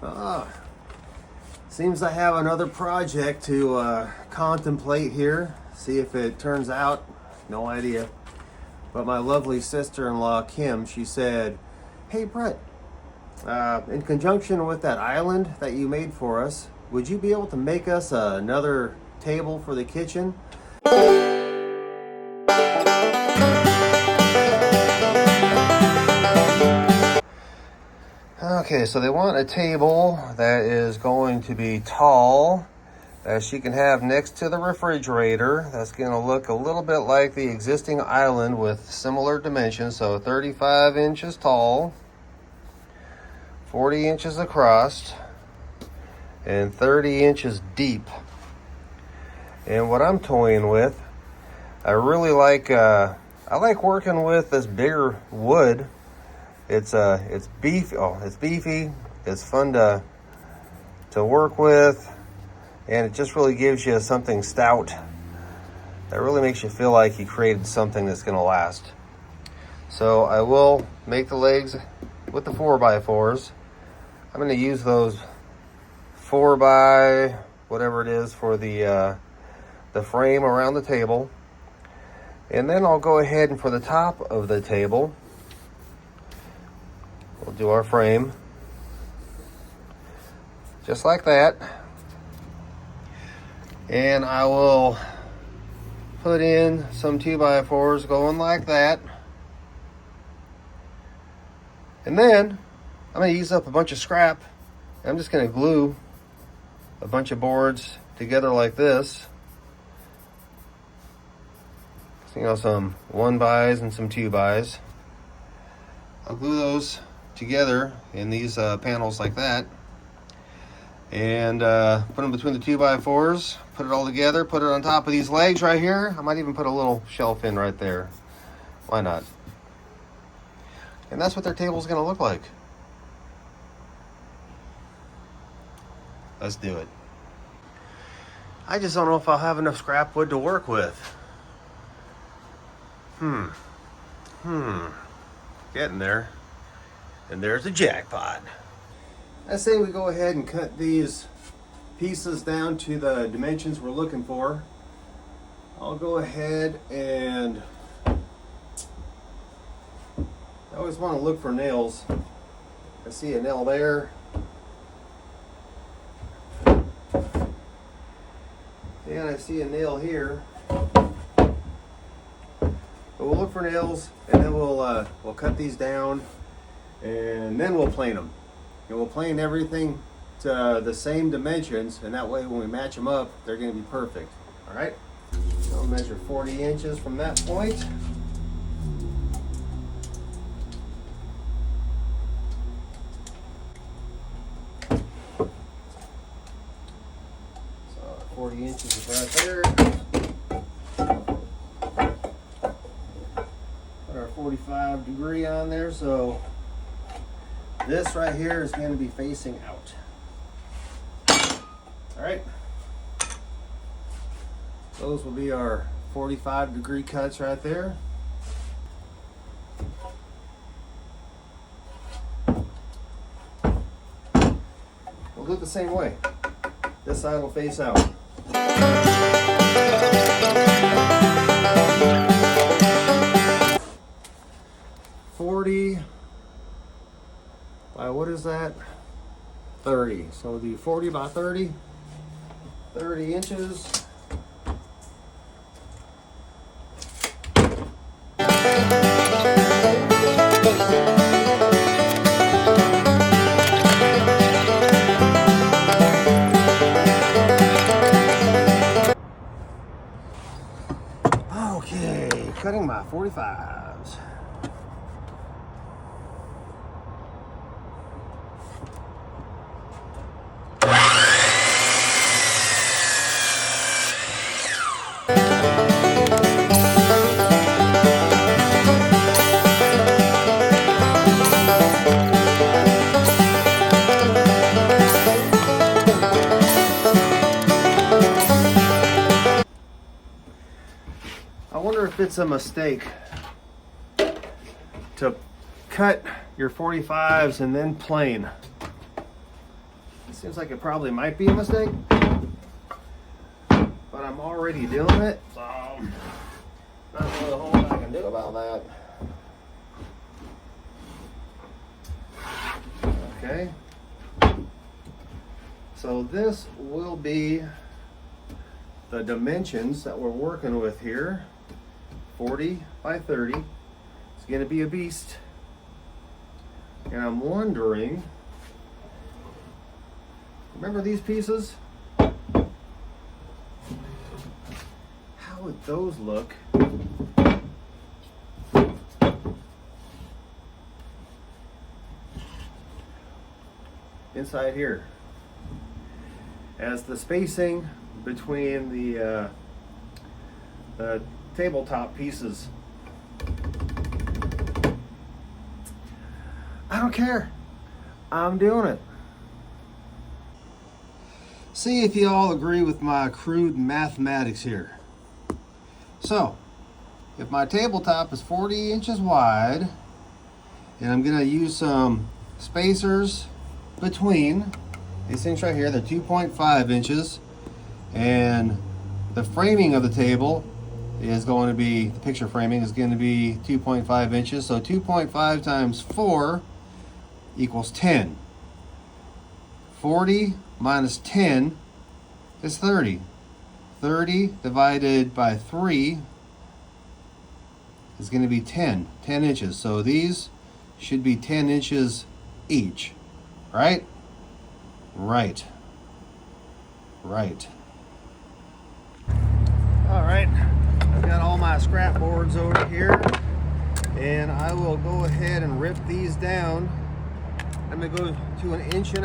Ah, seems I have another project to contemplate here. See if it turns out. No idea. But my lovely sister-in-law, Kim, she said, "Hey, Brett, in conjunction with that island that you made for us, would you be able to make us another table for the kitchen?" Okay, so they want a table that is going to be tall, that she can have next to the refrigerator. That's going to look a little bit like the existing island with similar dimensions. So 35 inches tall, 40 inches across, and 30 inches deep. And what I'm toying with, I really like, I like working with this bigger wood. It's beefy. Oh, it's beefy. It's fun to work with, and it just really gives you something stout that really makes you feel like you created something that's going to last. So I will make the legs with the 4x4s. I'm going to use those 4x whatever it is for the frame around the table, and then I'll go ahead and for the top of the table, we'll do our frame just like that, and I will put in some 2x4s going like that, and then I'm going to use up a bunch of scrap. I'm just going to glue a bunch of boards together like this. So, you know, some 1x's and some 2x's. I'll glue those together in these panels like that, and put them between the 2x4s, put it all together, put it on top of these legs right here. I might even put a little shelf in right there. Why not? And that's what their table's going to look like. Let's do it. I just don't know if I'll have enough scrap wood to work with. Getting there. And there's the jackpot. I say we go ahead and cut these pieces down to the dimensions we're looking for. I'll go ahead and I always want to look for nails. I see a nail there. And I see a nail here. But we'll look for nails, and then we'll cut these down, and then we'll plane them. And we'll plane everything to the same dimensions, and that way when we match them up, they're going to be perfect. All right? So I'll measure 40 inches from that point. So 40 inches is right there. Put our 45-degree on there, so this right here is going to be facing out. All right. Those will be our 45-degree cuts right there. We'll do it the same way. This side will face out. 40 by, what is that? 30. So we'll do 40 by 30. 30 inches. Okay, cutting my 45s. I wonder if it's a mistake to cut your 45s and then plane. Seems like it probably might be a mistake, but I'm already doing it, so not really a whole lot I can do about that. Okay, so this will be the dimensions that we're working with here. 40 by 30. It's going to be a beast. And I'm wondering, remember these pieces? How would those look inside here? As the spacing between the tabletop pieces. I don't care. I'm doing it. See if you all agree with my crude mathematics here. So, if my tabletop is 40 inches wide, and I'm going to use some spacers between these things right here, they're 2.5 inches, and the framing of the table is going to be, the picture framing is going to be 2.5 inches. So 2.5 times 4 equals 10. 40 minus 10 is 30. 30 divided by 3 is going to be 10 inches. So these should be 10 inches each, right? Right. All right, I've got all my scrap boards over here, and I will go ahead and rip these down. I'm gonna go to 1.5 inches.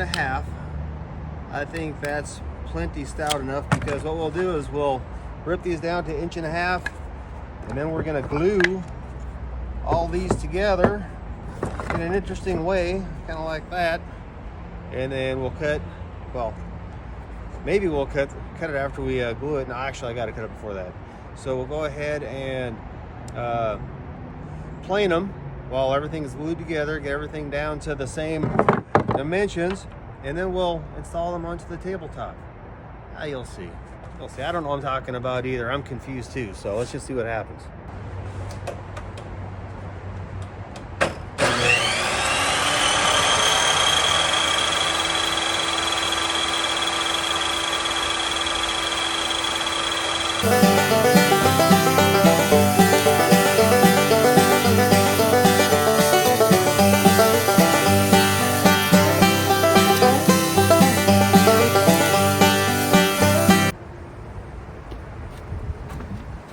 I think that's plenty stout enough, because what we'll do is we'll rip these down to 1.5 inches, and then we're gonna glue all these together in an interesting way, kind of like that. And then we'll cut, well, maybe we'll cut it after we glue it. No, actually I gotta cut it before that. So we'll go ahead and plane them while everything is glued together, get everything down to the same dimensions, and then we'll install them onto the tabletop. You'll see. I don't know what I'm talking about either. I'm confused too, so let's just see what happens.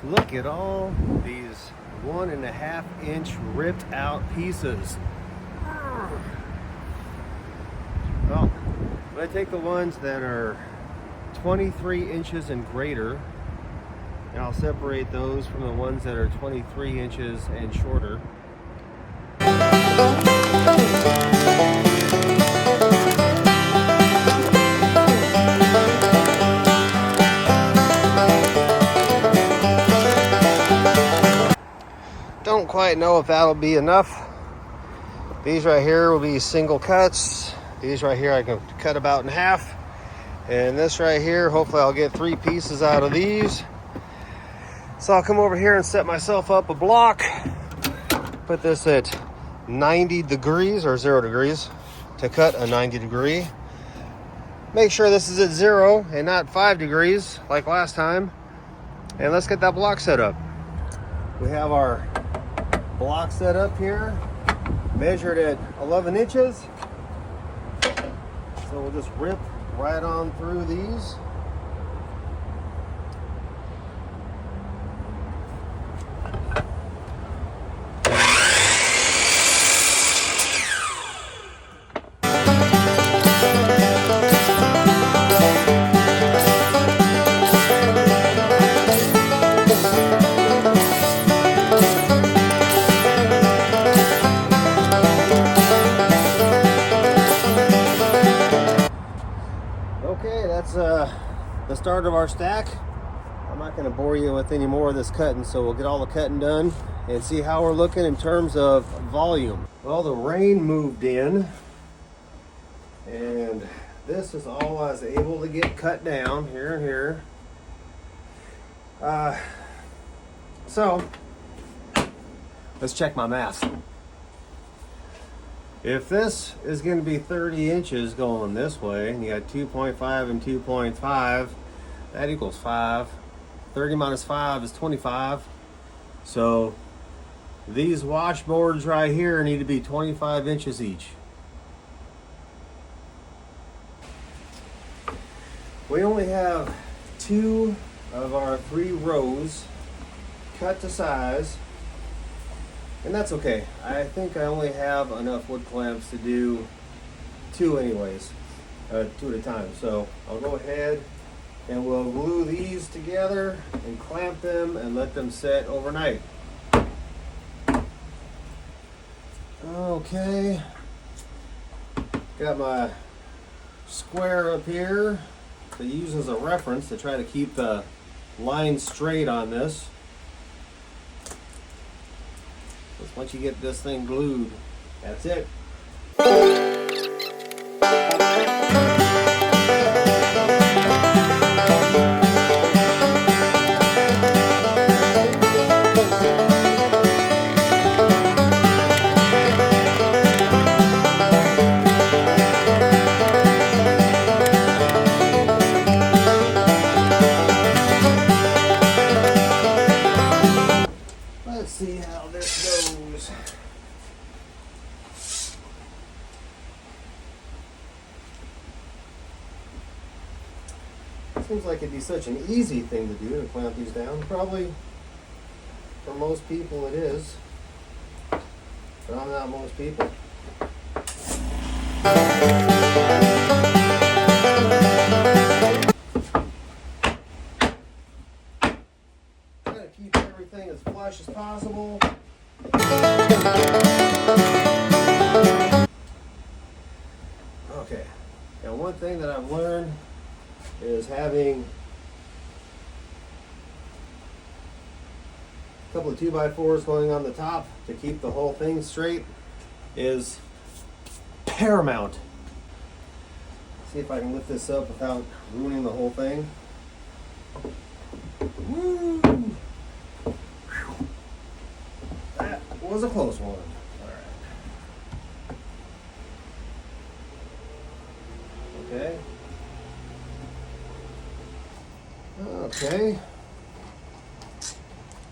Look at all these 1.5 inch ripped out pieces. Well, I'm going to take the ones that are 23 inches and greater, and I'll separate those from the ones that are 23 inches and shorter. Don't quite know if that'll be enough. These right here will be single cuts. These right here I can cut about in half. And this right here, hopefully I'll get 3 pieces out of these. So I'll come over here and set myself up a block. Put this at 90 degrees or 0 degrees to cut a 90 degree. Make sure this is at 0 and not 5 degrees like last time. And let's get that block set up. We have our block set up here, measured at 11 inches. So we'll just rip right on through these. Okay, that's the start of our stack. I'm not going to bore you with any more of this cutting, so we'll get all the cutting done and see how we're looking in terms of volume. Well, the rain moved in, and this is all I was able to get cut down here and here. So let's check my math. If this is going to be 30 inches going this way, and you got 2.5 and 2.5, that equals 5. 30 minus 5 is 25. So these washboards right here need to be 25 inches each. We only have 2 of our 3 rows cut to size, and that's okay. I think I only have enough wood clamps to do 2 anyways, 2 at a time. So I'll go ahead and we'll glue these together and clamp them and let them set overnight. Okay, got my square up here to use as a reference to try to keep the line straight on this. Because once you get this thing glued, that's it. Let's see how this goes. Seems like it'd be such an easy thing to do to clamp these down. Probably for most people it is, but I'm not most people. Try to keep everything as flush as possible. Okay, now one thing that I've learned is having a couple of 2x4s going on the top to keep the whole thing straight is paramount. See if I can lift this up without ruining the whole thing. Woo! That was a close one. All right. Okay. Okay.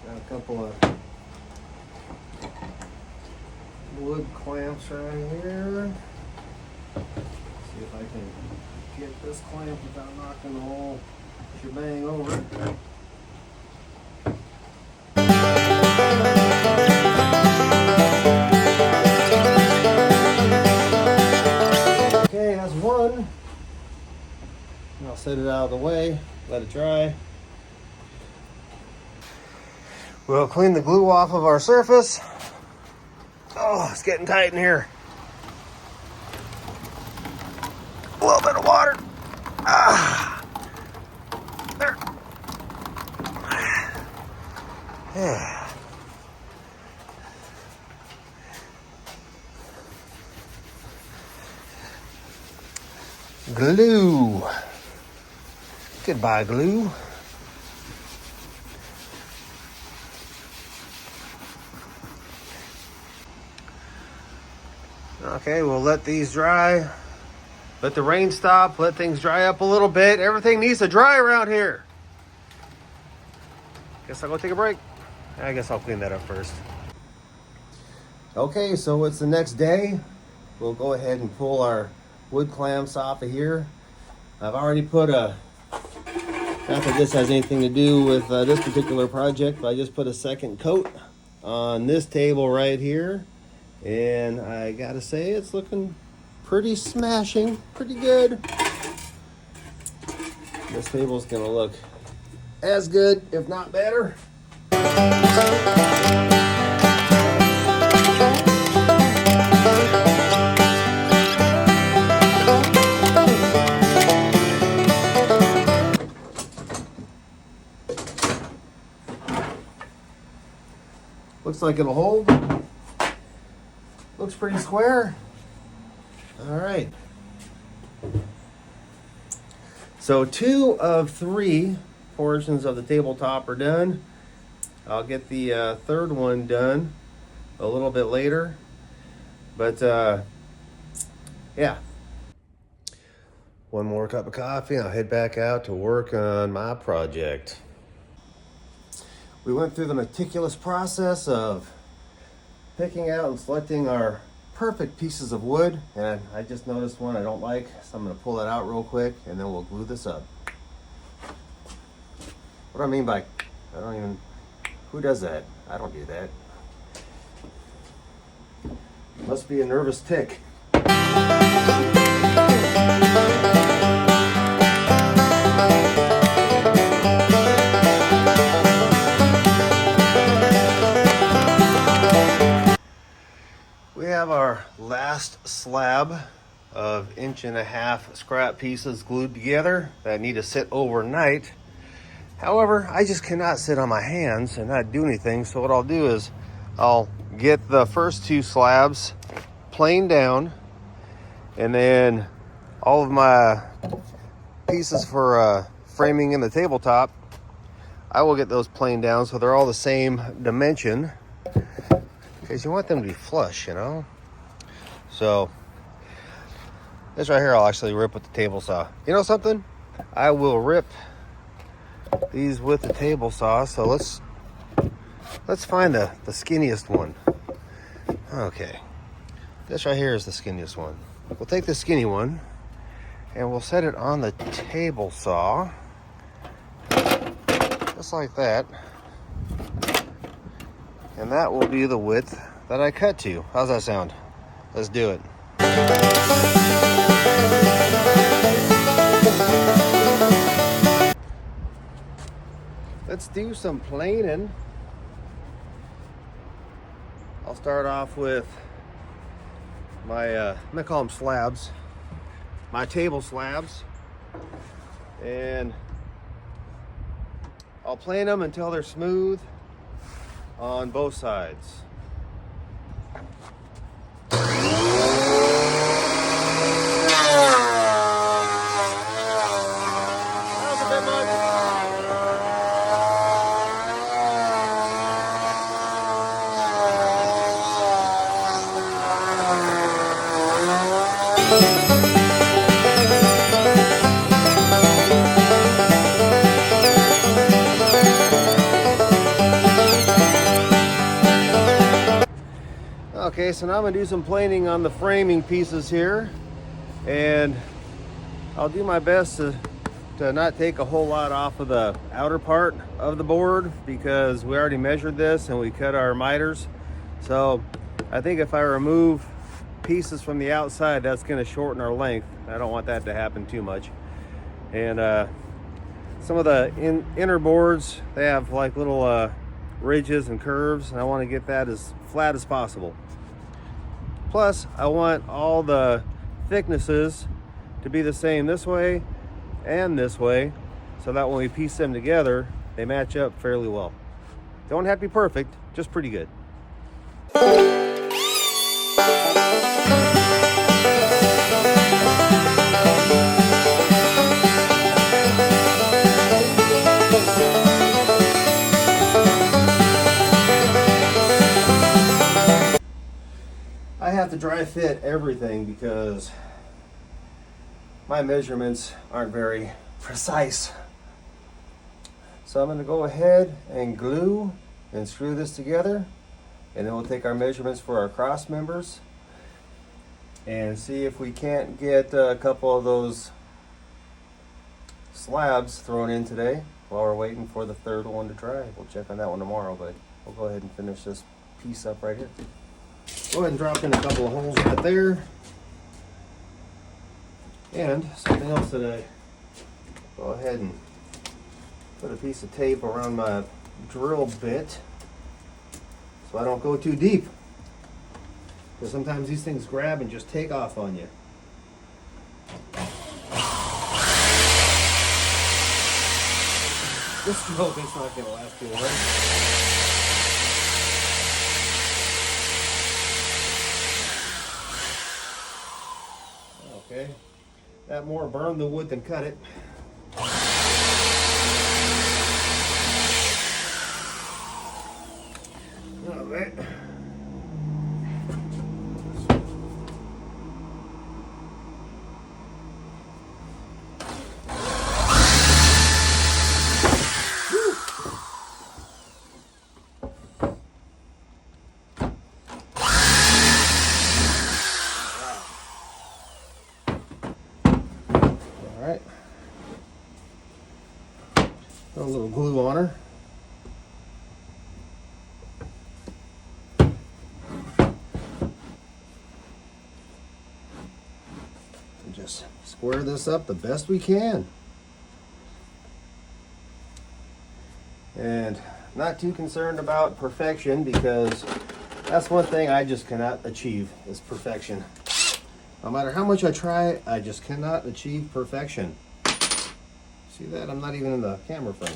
Got a couple of wood clamps right here. See if I can get this clamp without knocking the whole shebang over. Okay, that's one. I'll set it out of the way, let it dry. We'll clean the glue off of our surface. Oh, it's getting tight in here. A little bit of water. There. Yeah. Glue. Goodbye, glue. Okay, we'll let these dry. Let the rain stop. Let things dry up a little bit. Everything needs to dry around here. Guess I'll go take a break. I guess I'll clean that up first. Okay, so it's the next day. We'll go ahead and pull our wood clamps off of here. I've already put a, not that this has anything to do with this particular project, but I just put a second coat on this table right here. And I gotta say, it's looking pretty smashing, pretty good. This table's gonna look as good, if not better. Looks like it'll hold. Looks pretty square. All right. So 2 of 3 portions of the tabletop are done. I'll get the third one done a little bit later. But yeah. One more cup of coffee and I'll head back out to work on my project. We went through the meticulous process of picking out and selecting our perfect pieces of wood, and I just noticed one I don't like, so I'm going to pull that out real quick and then we'll glue this up. What do I mean by, who does that? I don't do that. Must be a nervous tick. We have our last slab of 1.5 inch scrap pieces glued together that need to sit overnight. However, I just cannot sit on my hands and not do anything. So what I'll do is I'll get the first 2 slabs planed down, and then all of my pieces for framing in the tabletop, I will get those planed down so they're all the same dimension, because you want them to be flush, you know. So this right here I'll actually rip with the table saw. You know something? I will rip these with the table saw. So let's find the skinniest one. Okay, this right here is the skinniest one. We'll take the skinny one and we'll set it on the table saw, just like that. And that will be the width that I cut to. How's that sound? Let's do it. Let's do some planing. I'll start off with my, I'm gonna call them slabs, my table slabs. And I'll plane them until they're smooth on both sides. Okay, so now I'm gonna do some planing on the framing pieces here, and I'll do my best to not take a whole lot off of the outer part of the board, because we already measured this and we cut our miters. So I think if I remove pieces from the outside, that's gonna shorten our length. I don't want that to happen too much. And some of the inner boards, they have like little ridges and curves, and I want to get that as flat as possible. Plus, I want all the thicknesses to be the same this way and this way, so that when we piece them together, they match up fairly well. Don't have to be perfect, just pretty good. I have to dry fit everything because my measurements aren't very precise. So I'm going to go ahead and glue and screw this together, and then we'll take our measurements for our cross members and see if we can't get a couple of those slabs thrown in today while we're waiting for the third one to dry. We'll check on that one tomorrow, but we'll go ahead and finish this piece up right here. Go ahead and drop in a couple of holes right there. And something else that I go ahead and put a piece of tape around my drill bit so I don't go too deep. Because sometimes these things grab and just take off on you. This stroke is not going to last too long. Okay, that more burned the wood than cut it. right. Put a little glue on her. And just square this up the best we can. And not too concerned about perfection, because that's one thing I just cannot achieve is perfection. No matter how much I try, I just cannot achieve perfection. See that? I'm not even in the camera frame.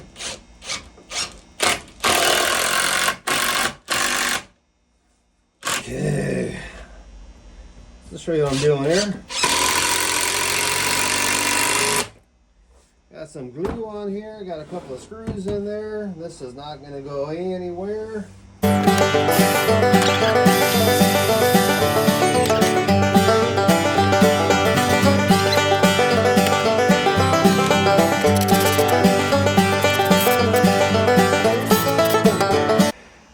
Okay. Let's show you what I'm doing here. Got some glue on here, got a couple of screws in there. This is not going to go anywhere.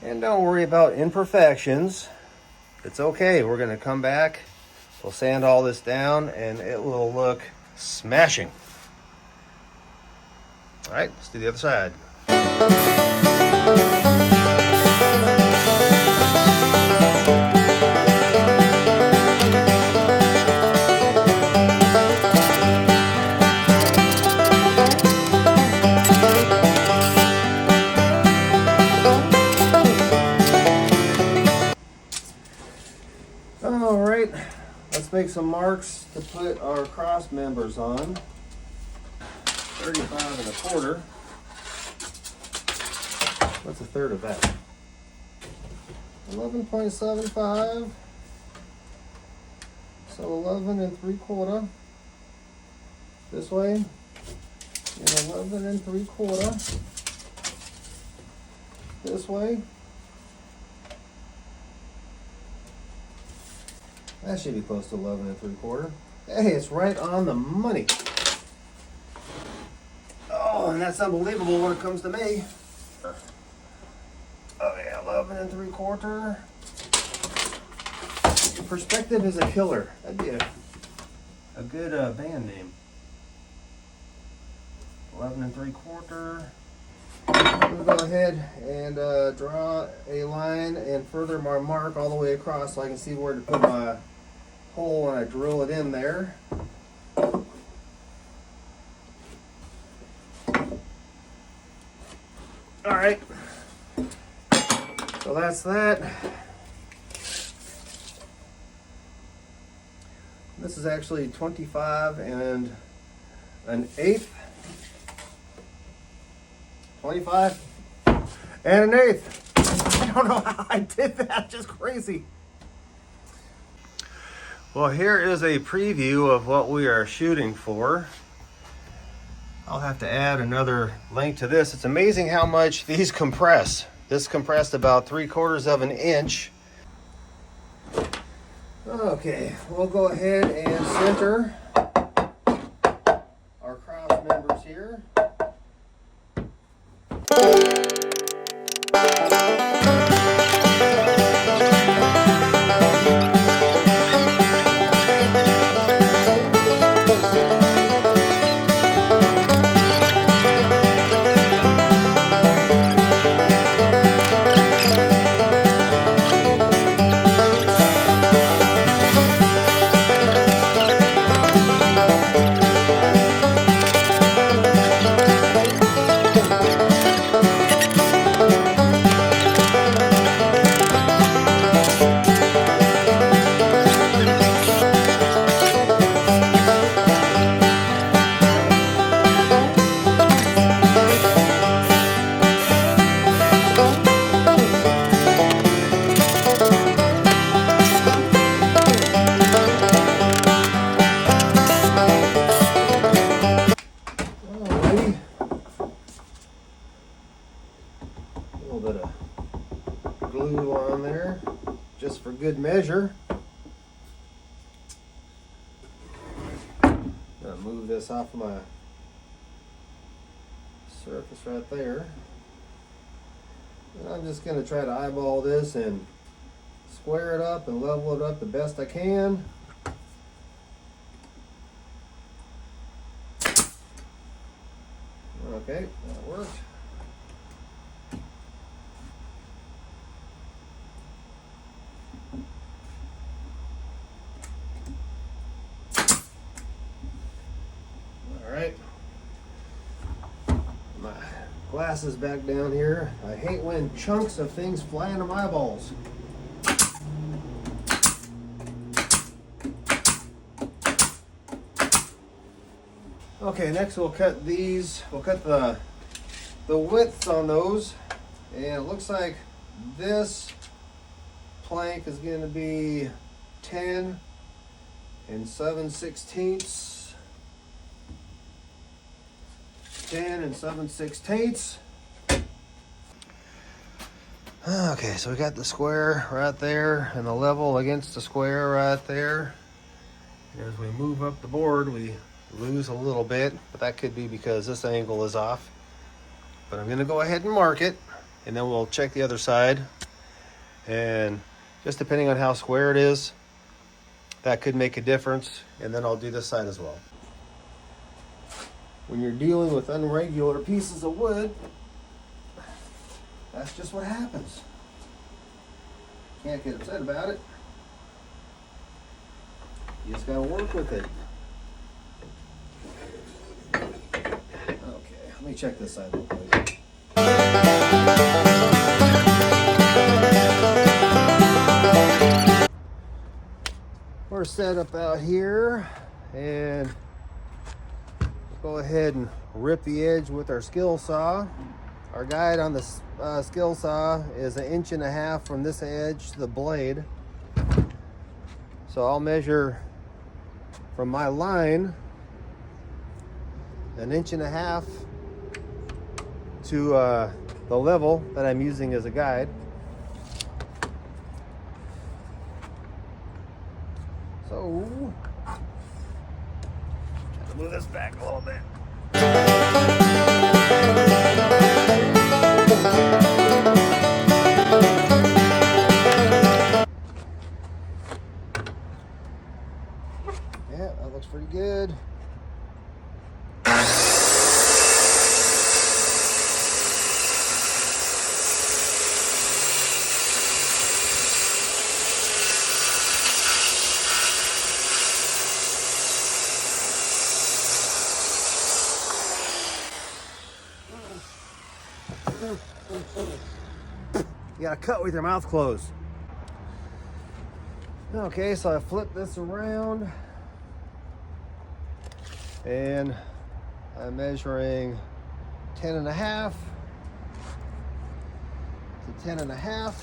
And don't worry about imperfections. It's okay. We're going to come back. We'll sand all this down and it will look smashing. All right, let's do the other side. All right, let's make some marks to put our cross members on. 35 1/4. What's a third of that? 11.75. So 11 3/4 this way, and 11 3/4 this way. That should be close to 11 3/4. Hey, it's right on the money. Oh, and that's unbelievable when it comes to me. Oh yeah, 11 3/4. Perspective is a killer. That'd be a good band name. 11 3/4. I'm gonna go ahead and draw a line and further my mark all the way across so I can see where to put my hole when I drill it in there. All right, so that's that. This is actually 25 1/8. 25 1/8. I don't know how I did that, just crazy. Well, here is a preview of what we are shooting for. I'll have to add another link to this. It's amazing how much these compress. This compressed about 3/4 of an inch. Okay, we'll go ahead and center our cross members here. Glue on there just for good measure. Gonna move this off of my surface right there. And I'm just gonna try to eyeball this and square it up and level it up the best I can. Okay, that worked. All right. My glasses back down here. I hate when chunks of things fly into my eyeballs. Okay, next we'll cut these. We'll cut the widths on those, and it looks like this plank is going to be 10 and 7/16. 10 and 7/16. Okay, so we got the square right there and the level against the square right there. And as we move up the board, we lose a little bit, but that could be because this angle is off. But I'm going to go ahead and mark it, and then we'll check the other side. And just depending on how square it is, that could make a difference. And then I'll do this side as well. When you're dealing with irregular pieces of wood, that's just what happens. Can't get upset about it. You just gotta work with it. Okay, let me check this side real quick. We're set up out here, and we'll go ahead and rip the edge with our skill saw. Our guide on the skill saw is 1.5 inches from this edge to the blade. So I'll measure from my line 1.5 inches to the level that I'm using as a guide. So, try to move this back a little bit. Yeah, that looks pretty good. You gotta cut with your mouth closed. Okay, so I flip this around, and I'm measuring 10.5 to 10.5.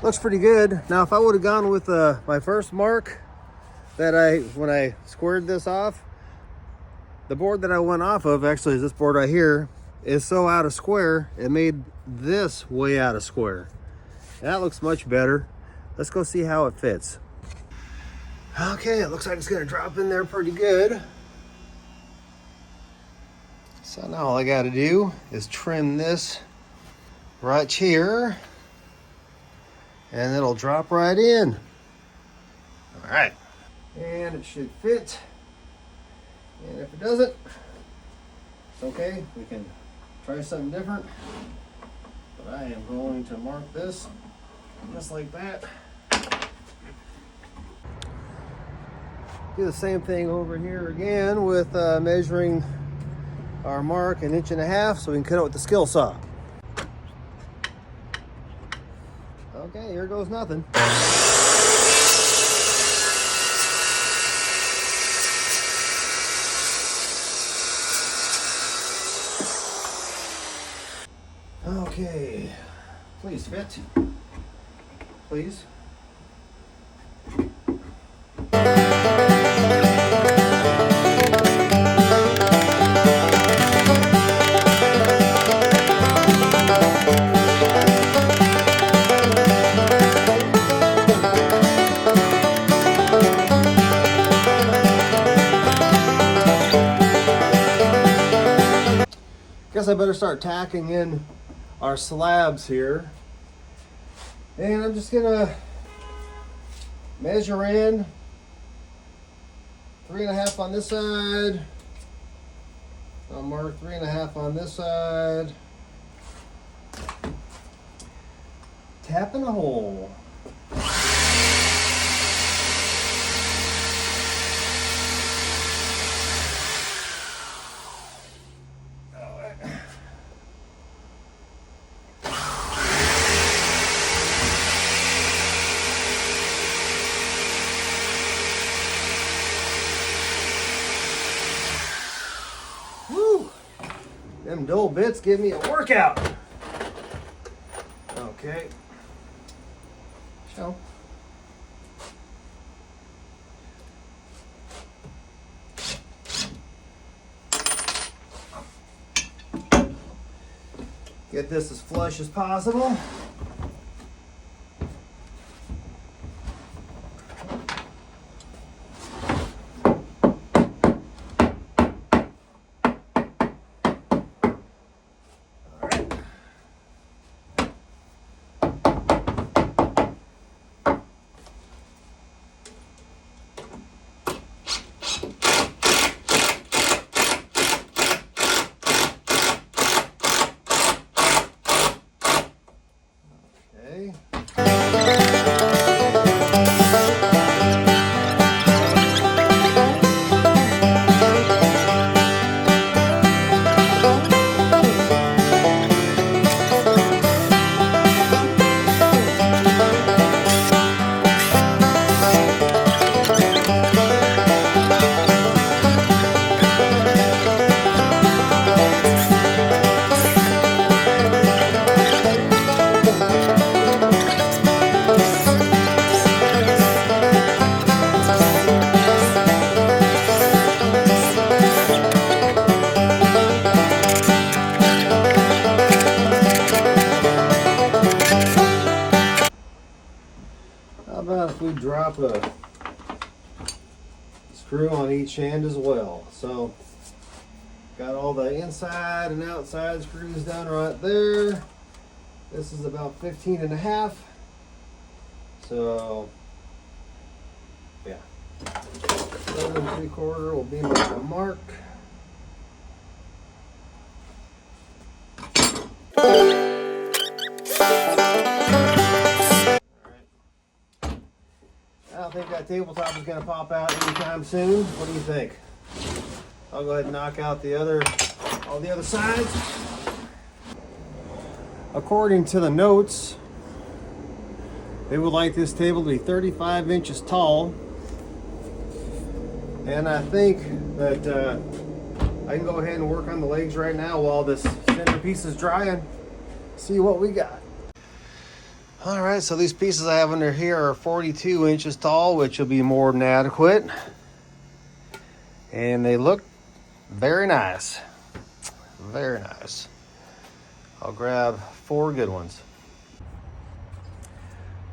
Looks pretty good. Now, if I would have gone with my first mark that when I squared this off, the board that I went off of, actually is this board right here, is so out of square, it made this way out of square. And that looks much better. Let's go see how it fits. Okay, it looks like it's gonna drop in there pretty good. So now all I gotta do is trim this right here, and it'll drop right in. All right. And it should fit. And if it doesn't, it's okay. We can try something different. But I am going to mark this just like that. Do the same thing over here again with measuring our mark 1.5 inches so we can cut it with the skill saw. Okay, here goes nothing. Okay, please fit, please. I better start tacking in our slabs here. And I'm just gonna measure in 3.5 on this side. I'll mark 3.5 on this side. Tapping a hole. Woo! Them dull bits give me a workout. Okay. So. Get this as flush as possible. We drop a screw on each end as well. So got all the inside and outside screws done right there. This is about 15.5. So yeah, 7 3/4 will be my mark. I don't think that tabletop is going to pop out anytime soon. What do you think? I'll go ahead and knock out all the other sides. According to the notes, they would like this table to be 35 inches tall. And I think that I can go ahead and work on the legs right now while this centerpiece is drying. See what we got. All right, so these pieces I have under here are 42 inches tall, which will be more than adequate. And they look very nice. Very nice. I'll grab 4 good ones.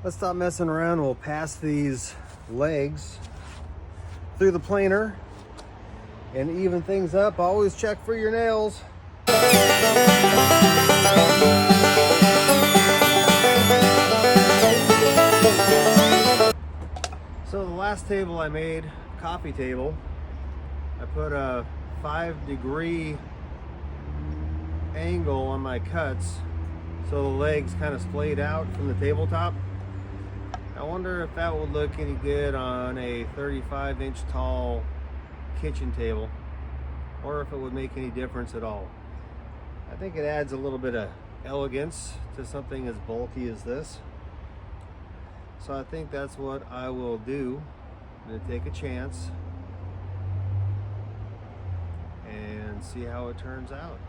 Let's stop messing around. We'll pass these legs through the planer and even things up. Always check for your nails. So the last table I made, coffee table, I put a 5-degree angle on my cuts so the legs kind of splayed out from the tabletop. I wonder if that would look any good on a 35-inch tall kitchen table, or if it would make any difference at all. I think it adds a little bit of elegance to something as bulky as this. So I think that's what I will do. I'm going to take a chance and see how it turns out.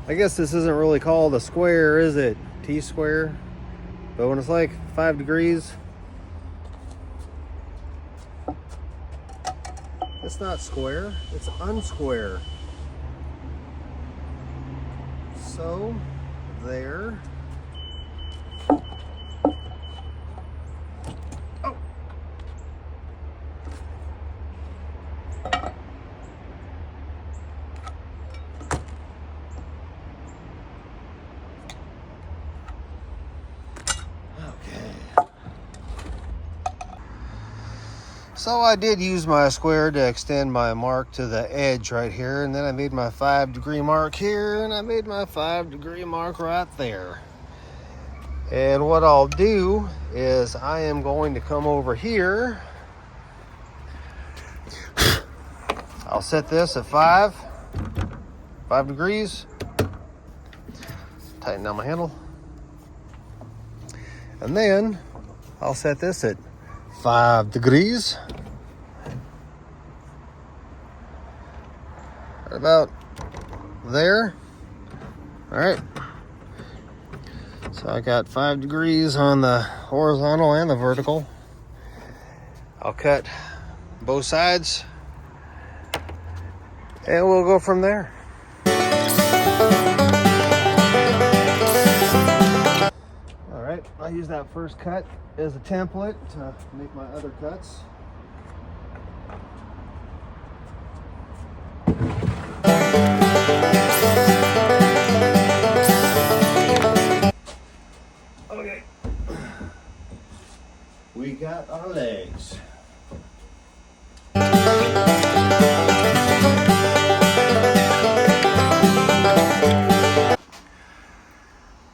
I guess this isn't really called a square, is it? T-square. But when it's like 5 degrees, it's not square, it's unsquare. So, there. So I did use my square to extend my mark to the edge right here, and then I made my 5-degree mark here, and I made my 5-degree mark right there. And what I'll do is I am going to come over here. I'll set this at 5 degrees. Tighten down my handle. And then I'll set this at 5 degrees. Right about there. All right. So I got 5 degrees on the horizontal and the vertical. I'll cut both sides and we'll go from there. All right, I'll use that first cut as a template to make my other cuts. Okay, we got our legs.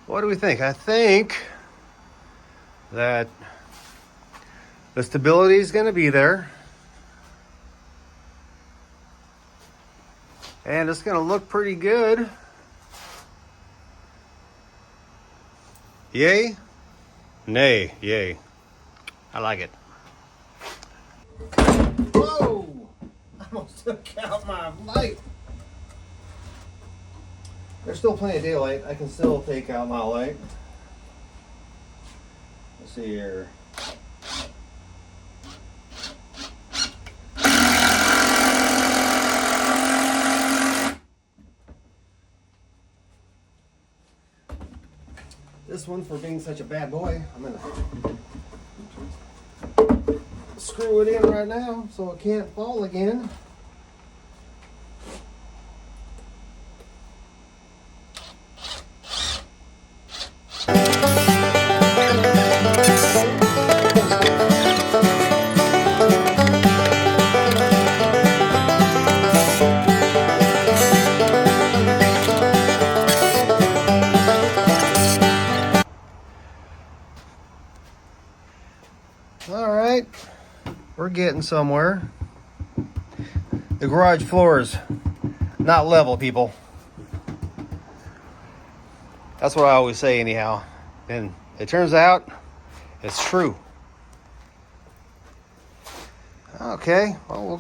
What do we think? I think that the stability is going to be there. And it's going to look pretty good. Yay? Nay, yay. I like it. Whoa! I almost took out my light. There's still plenty of daylight. I can still take out my light. Let's see here. This one, for being such a bad boy, I'm gonna screw it in right now so it can't fall again. All right, we're getting somewhere. The garage floor is not level, people. That's what I always say anyhow. And it turns out it's true. Okay, well, we will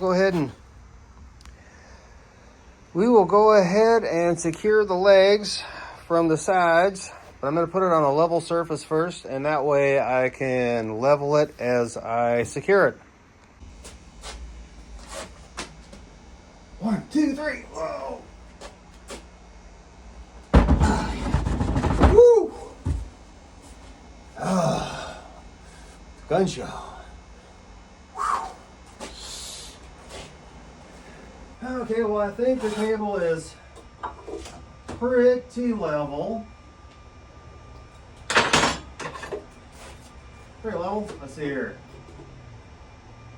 go ahead and secure the legs from the sides. But I'm going to put it on a level surface first, and that way I can level it as I secure it. 1, 2, 3. Whoa. Woo. Gun show. Okay, well, I think the table is pretty level. Pretty level. Let's see here.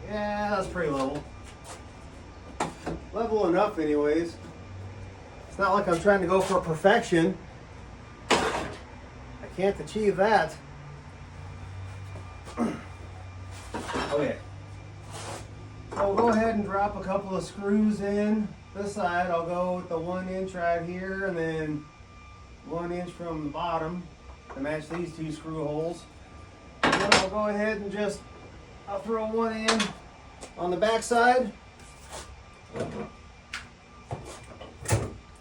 Yeah, that's pretty level. Level enough anyways. It's not like I'm trying to go for perfection. I can't achieve that. Okay. So we'll go ahead and drop a couple of screws in this side. I'll go with the 1 inch right here and then 1 inch from the bottom to match these 2 screw holes. And then I'll go ahead and I'll throw 1 in on the back side.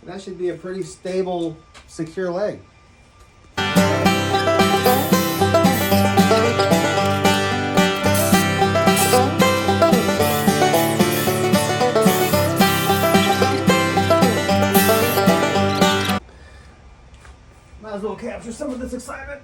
That should be a pretty stable, secure leg. Might as well capture some of this excitement.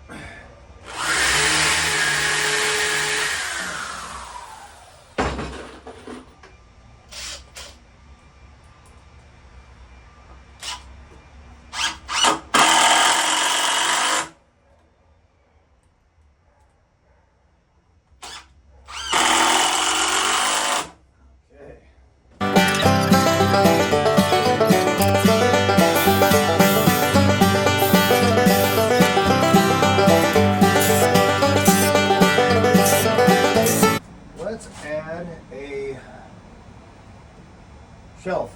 shelf.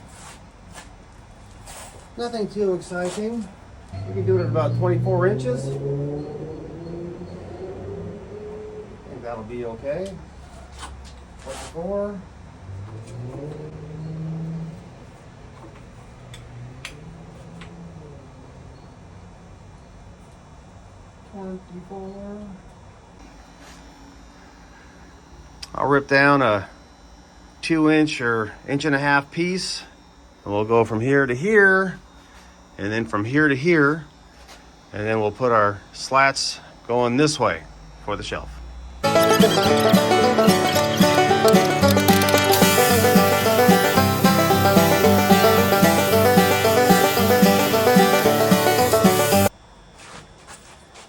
Nothing too exciting. We can do it at about 24 inches. I think that'll be okay. 24. 24. I'll rip down a 2-inch or 1.5-inch piece, and we'll go from here to here, and then from here to here, and then we'll put our slats going this way for the shelf.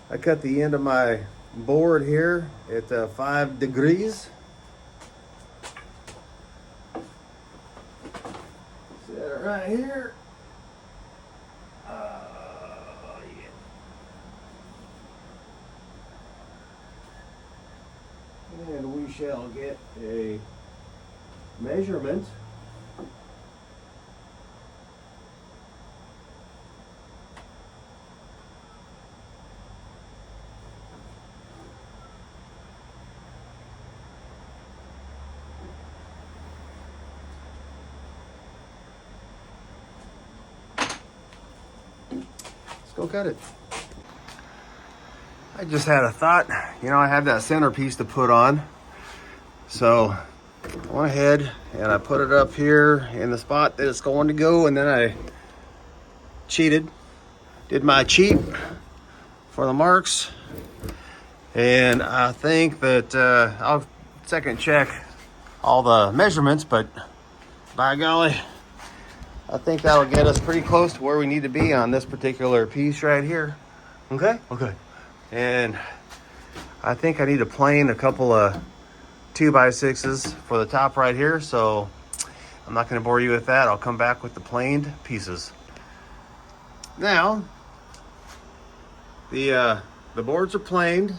I cut the end of my board here at 5 degrees. Set it right here. Yeah. And we shall get a measurement. Go cut it. I just had a thought. You know, I have that centerpiece to put on. So I went ahead and I put it up here in the spot that it's going to go, and then I cheated. Did my cheat for the marks. And I think that I'll second check all the measurements, but by golly, I think that'll get us pretty close to where we need to be on this particular piece right here. Okay? Okay. And I think I need to plane a couple of 2x6s for the top right here, so I'm not going to bore you with that. I'll come back with the planed pieces. Now, the boards are planed.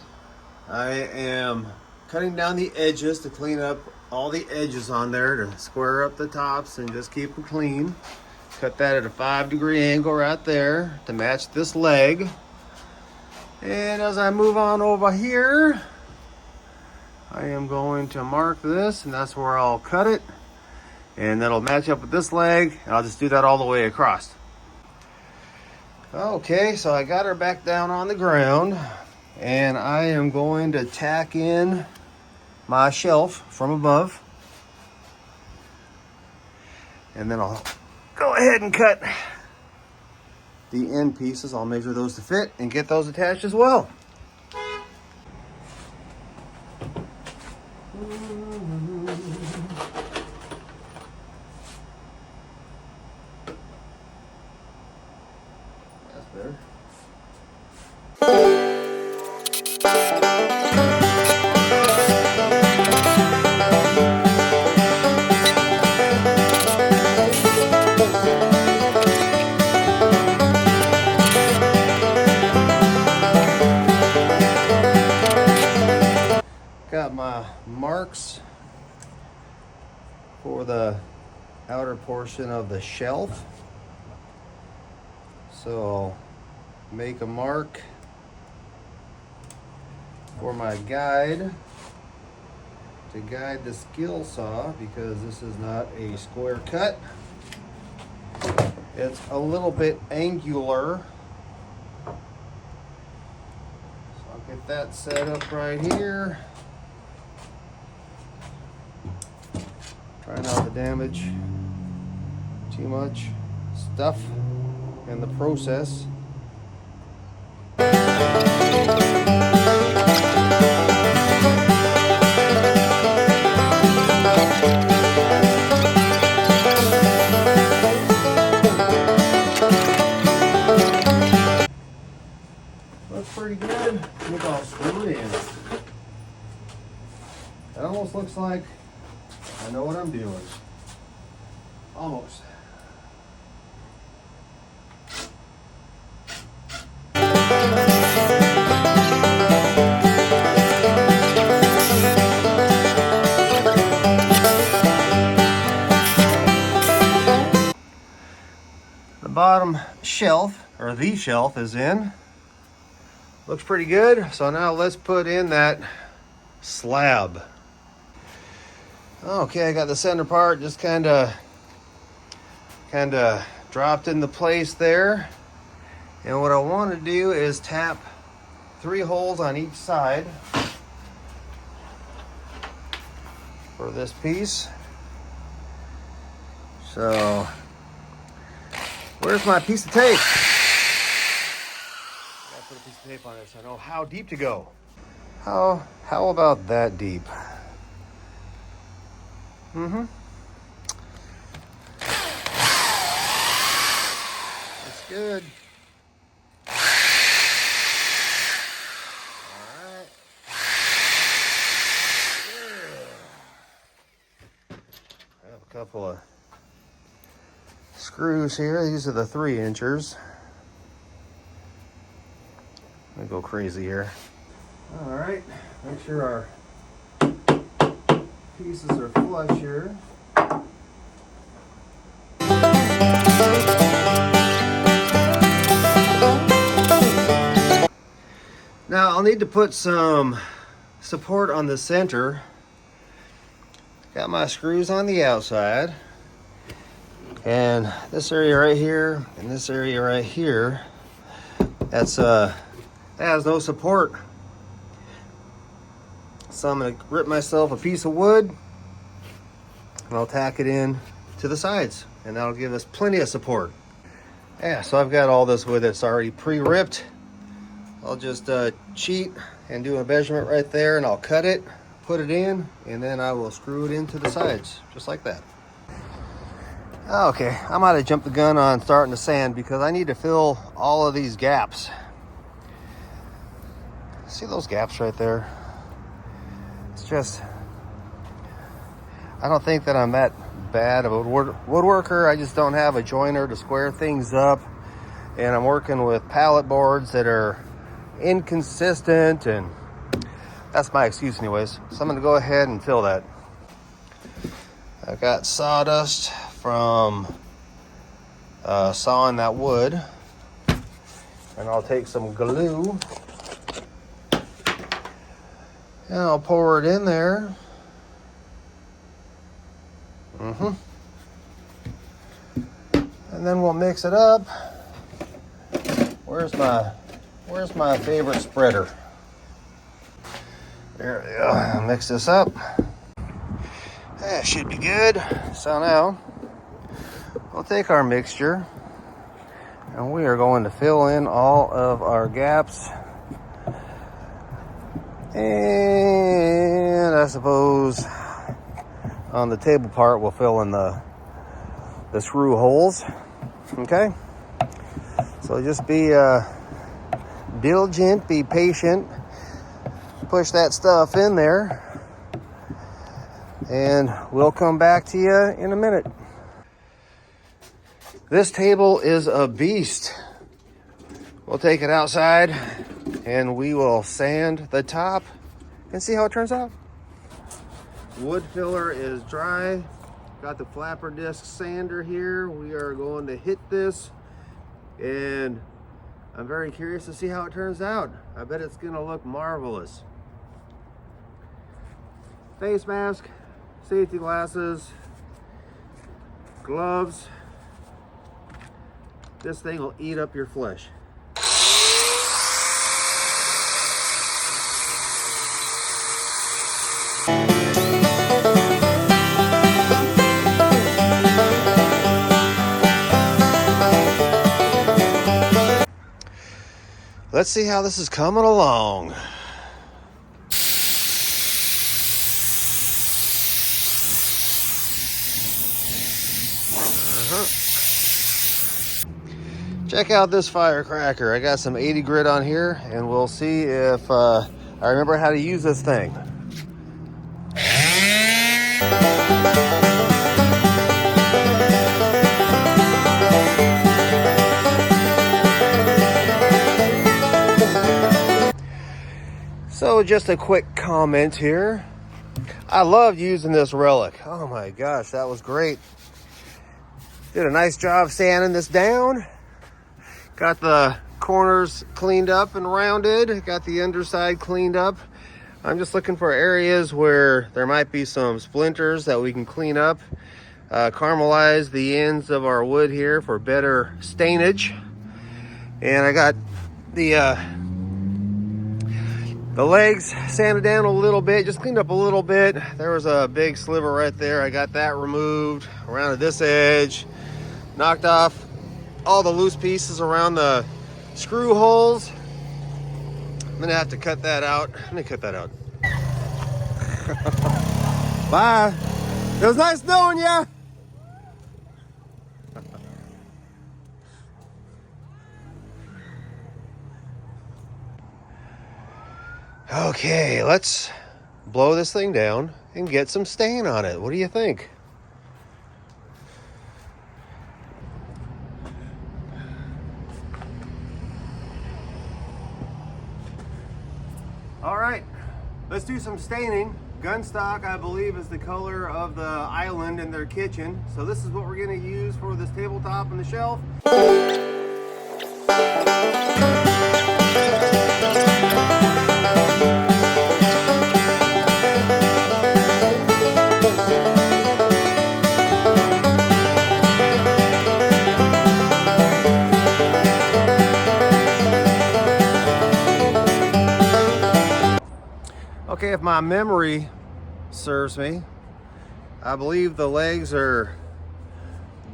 I am cutting down the edges to clean up all the edges on there, to square up the tops and just keep them clean. Cut that at a 5-degree angle right there to match this leg. And as I move on over here, I am going to mark this, and that's where I'll cut it. And that'll match up with this leg, and I'll just do that all the way across. Okay, so I got her back down on the ground, and I am going to tack in my shelf from above, and then I'll go ahead and cut the end pieces. I'll measure those to fit and get those attached as well. That's better. Got my marks for the outer portion of the shelf. So I'll make a mark for my guide to guide the skill saw, because this is not a square cut. It's a little bit angular. So I'll get that set up right here. Try not to damage too much stuff in the process. Looks pretty good. I think I'll screw it in. It almost looks like I know what I'm doing. Almost. bottom shelf, or the shelf, is in. Looks pretty good. So now let's put in that slab. Okay, I got the center part just kind of dropped into place there. And what I want to do is tap 3 holes on each side for this piece. So, where's my piece of tape? I gotta put a piece of tape on it so I know how deep to go. How about that deep? That's good. Alright. I have a couple of screws here. These are the 3-inchers. Let me go crazy here. Alright, make sure our pieces are flush here. Now I'll need to put some support on the center. Got my screws on the outside. And this area right here and this area right here, that has no support. So I'm gonna rip myself a piece of wood and I'll tack it in to the sides, and that'll give us plenty of support. Yeah, so I've got all this wood that's already pre-ripped. I'll just cheat and do a measurement right there, and I'll cut it, put it in, and then I will screw it into the sides, just like that. Okay, I might have jumped the gun on starting to sand because I need to fill all of these gaps. See those gaps right there? It's just, I don't think that I'm that bad of a woodworker. I just don't have a joiner to square things up, and I'm working with pallet boards that are inconsistent, and that's my excuse anyways. So I'm gonna go ahead and fill that. I've got sawdust from sawing that wood, and I'll take some glue and I'll pour it in there. And then we'll mix it up. Where's my favorite spreader? There we go. Mix this up. That should be good. So now we'll take our mixture and we are going to fill in all of our gaps. And I suppose on the table part we'll fill in the screw holes. Okay? So just be diligent, be patient, push that stuff in there, and we'll come back to you in a minute. This table is a beast. We'll take it outside and we will sand the top and see how it turns out. Wood filler is dry. Got the flapper disc sander here. We are going to hit this, and I'm very curious to see how it turns out. I bet it's gonna look marvelous. Face mask, safety glasses, gloves. This thing will eat up your flesh. Let's see how this is coming along. Check out this firecracker. I got some 80 grit on here, and we'll see if I remember how to use this thing. So just a quick comment here. I loved using this relic. Oh my gosh, that was great. Did a nice job sanding this down. Got the corners cleaned up and rounded. Got the underside cleaned up. I'm just looking for areas where there might be some splinters that we can clean up. Caramelize the ends of our wood here for better stainage. And I got the legs sanded down a little bit, just cleaned up a little bit. There was a big sliver right there. I got that removed, around this edge, knocked off all the loose pieces around the screw holes. I'm gonna have to cut that out. Let me cut that out. Bye. It was nice knowing ya. Okay, let's blow this thing down and get some stain on it. What do you think? All right, let's do some staining. Gunstock, I believe, is the color of the island in their kitchen. So this is what we're gonna use for this tabletop and the shelf. Okay, if my memory serves me, I believe the legs are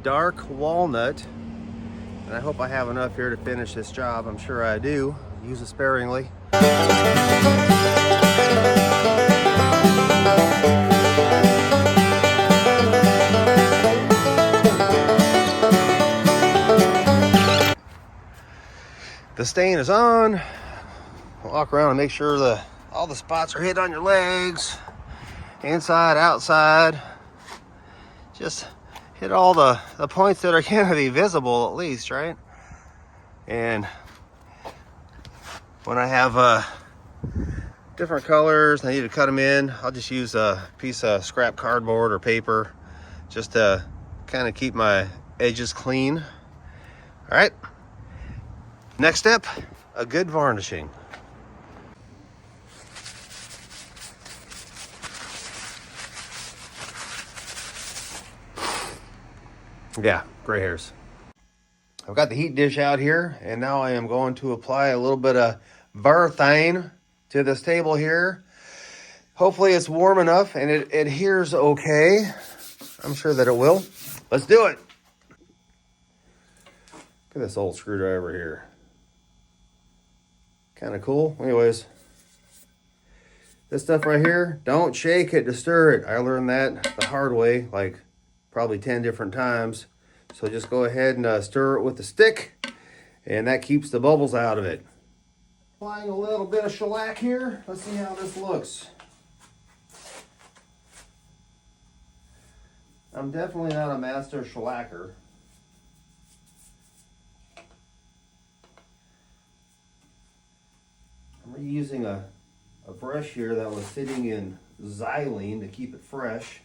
dark walnut, and I hope I have enough here to finish this job. I'm sure I do. Use it sparingly. The stain is on. Walk around and make sure all the spots are hit on your legs, inside, outside. Just hit all the points that are gonna be visible at least, right? And when I have different colors, I need to cut them in, I'll just use a piece of scrap cardboard or paper just to kind of keep my edges clean. All right, next step, a good varnishing. Yeah, gray hairs. I've got the heat dish out here, and now I am going to apply a little bit of Varthane to this table here. Hopefully it's warm enough and it adheres okay. I'm sure that it will. Let's do it. Look at this old screwdriver here. Kind of cool. Anyways, this stuff right here, don't shake it to stir it. I learned that the hard way, like probably 10 different times. So just go ahead and stir it with the stick, and that keeps the bubbles out of it. Applying a little bit of shellac here. Let's see how this looks. I'm definitely not a master shellacker. I'm reusing a brush here that was sitting in xylene to keep it fresh.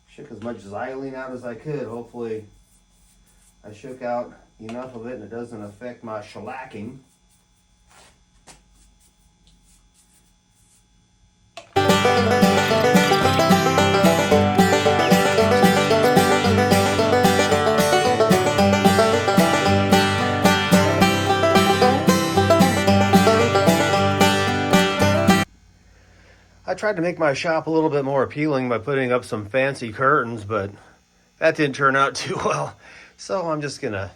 Shook as much xylene out as I could. Hopefully I shook out enough of it and it doesn't affect my shellacking. I tried to make my shop a little bit more appealing by putting up some fancy curtains, but that didn't turn out too well. So I'm just gonna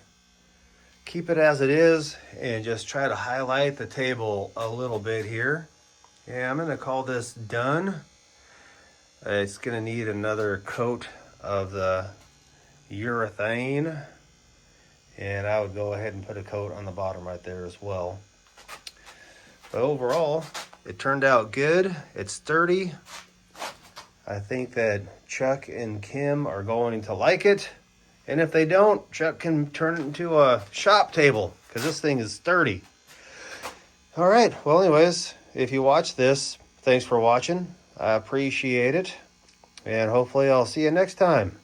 keep it as it is and just try to highlight the table a little bit here. Yeah, I'm gonna call this done. It's gonna need another coat of the urethane, and I would go ahead and put a coat on the bottom right there as well. But overall, it turned out good. It's sturdy. I think that Chuck and Kim are going to like it. And if they don't, Chuck can turn it into a shop table because this thing is sturdy. All right. Well, anyways, if you watch this, thanks for watching. I appreciate it. And hopefully I'll see you next time.